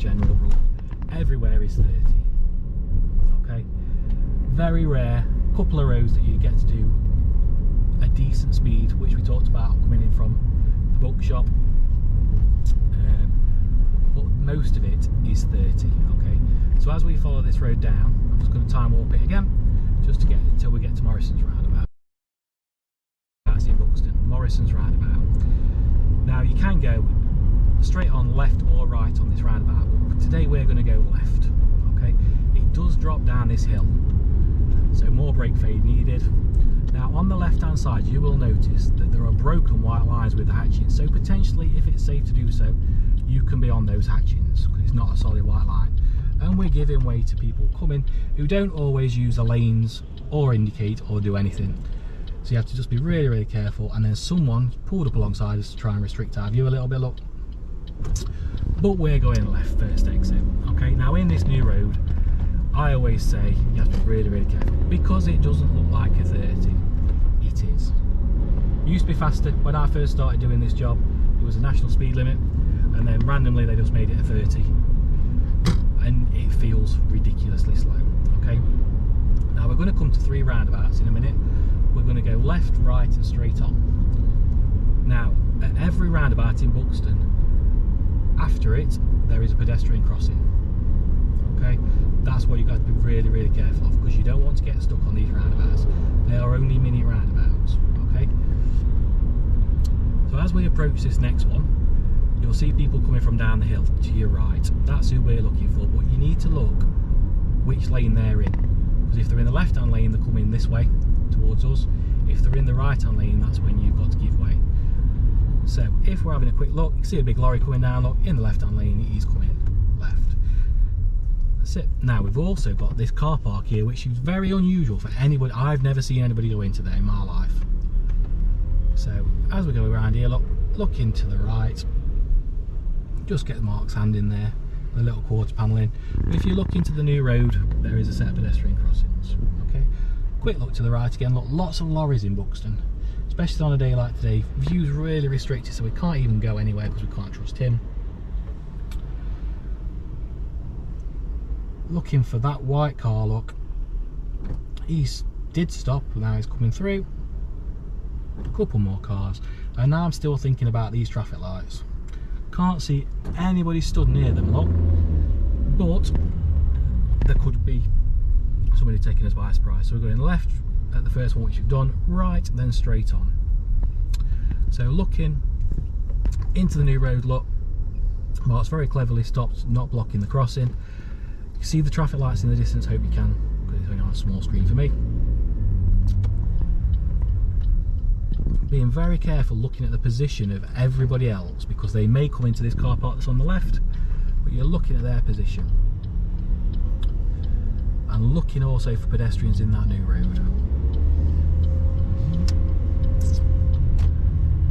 general rule. Everywhere is 30. Okay, very rare. Couple of roads that you get to do a decent speed, which we talked about coming in from the bookshop. But most of it is 30. Okay, so as we follow this road down, I'm just going to time warp it again, just to get until we get to Morrison's roundabout. That's in Buxton, Morrison's roundabout. Now you can go straight on left or right on this roundabout, but today we're going to go left. Okay, it does drop down this hill, so more brake fade needed. Now on the left hand side you will notice that there are broken white lines with the hatchings, so potentially if it's safe to do so, you can be on those hatchings because it's not a solid white line. And we're giving way to people coming who don't always use the lanes or indicate or do anything. So you have to just be really, really careful. And then someone pulled up alongside us to try and restrict our view a little bit, look. But we're going left first exit. Okay, now in this new road, I always say you have to be really, really careful because it doesn't look like a 30. It is. It used to be faster. When I first started doing this job, it was a national speed limit, and then randomly they just made it a 30. And it feels ridiculously slow. Okay, now we're going to come to 3 roundabouts in a minute. We're going to go left, right and straight on. Now at every roundabout in Buxton, after it there is a pedestrian crossing. Okay, that's what you've got to be really, really careful of, because you don't want to get stuck on these roundabouts. They are only mini roundabouts. Okay, so as we approach this next one, you'll see people coming from down the hill to your right. That's who we're looking for, but you need to look which lane they're in, because if they're in the left hand lane, they're coming this way towards us. If they're in the right hand lane, that's when you've got to give way. So if we're having a quick look, you see a big lorry coming down, look, in the left hand lane, he's coming left. That's it. Now we've also got this car park here, which is very unusual for anybody. I've never seen anybody go into there in my life. So as we go around here, look into the right, just get Mark's hand in there, the little quarter panel in. But if you look into the new road, there is a set of pedestrian crossings. Okay, quick look to the right again, look, lots of lorries in Buxton, especially on a day like today. View's really restricted, so we can't even go anywhere because we can't trust him. Looking for that white car, look, he did stop, now he's coming through. A couple more cars, and now I'm still thinking about these traffic lights. Can't see anybody stood near them, look, but there could be somebody taking us by surprise. So we're going left at the first one, which you've done, right, then straight on. So looking into the new road, look, Mark's very cleverly stopped, not blocking the crossing. You see the traffic lights in the distance, hope you can, because it's only on a small screen for me. Being very careful looking at the position of everybody else, because they may come into this car park that's on the left, but you're looking at their position. And looking also for pedestrians in that new road.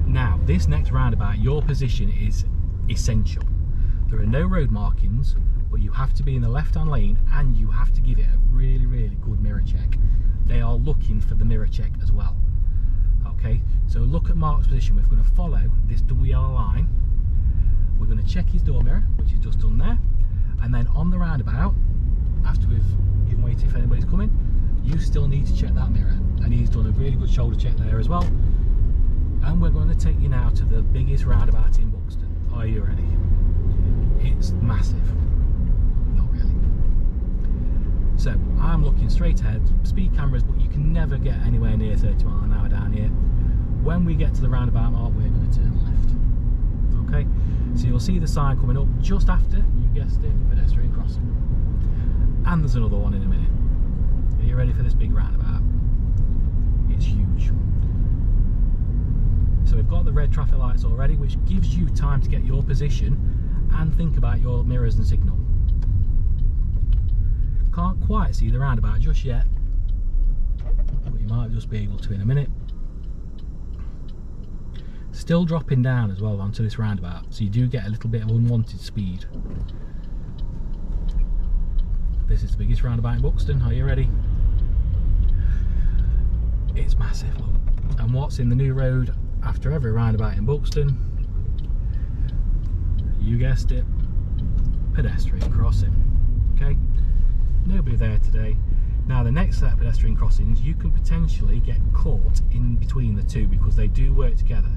Now, this next roundabout, your position is essential. There are no road markings, but you have to be in the left-hand lane and you have to give it a really, really good mirror check. They are looking for the mirror check as well. Okay, so look at Mark's position. We're going to follow this WR line. We're going to check his door mirror, which is just done there, and then on the roundabout, after we've given way to if anybody's coming, you still need to check that mirror, and he's done a really good shoulder check there as well. And we're going to take you now to the biggest roundabout in Buxton. Are you ready? It's massive. Not really. So I'm looking straight ahead, speed cameras, but you can never get anywhere near 30 miles an hour down here. When we get to the roundabout mark, we're going to turn left. Okay, so you'll see the sign coming up just after, you guessed it, pedestrian crossing. And there's another one in a minute. Are you ready for this big roundabout? It's huge. So we've got the red traffic lights already, which gives you time to get your position and think about your mirrors and signal. Can't quite see the roundabout just yet, but you might just be able to in a minute. Still dropping down as well onto this roundabout, so you do get a little bit of unwanted speed. This is the biggest roundabout in Buxton. Are you ready? It's massive, look. And what's in the new road after every roundabout in Buxton? You guessed it, pedestrian crossing. Okay, nobody there today. Now the next set of pedestrian crossings, you can potentially get caught in between the two because they do work together.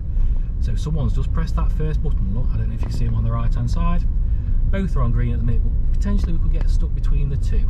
So someone's just pressed that first button. Look, I don't know if you see them on the right hand side. Both are on green at the minute, but potentially we could get stuck between the two.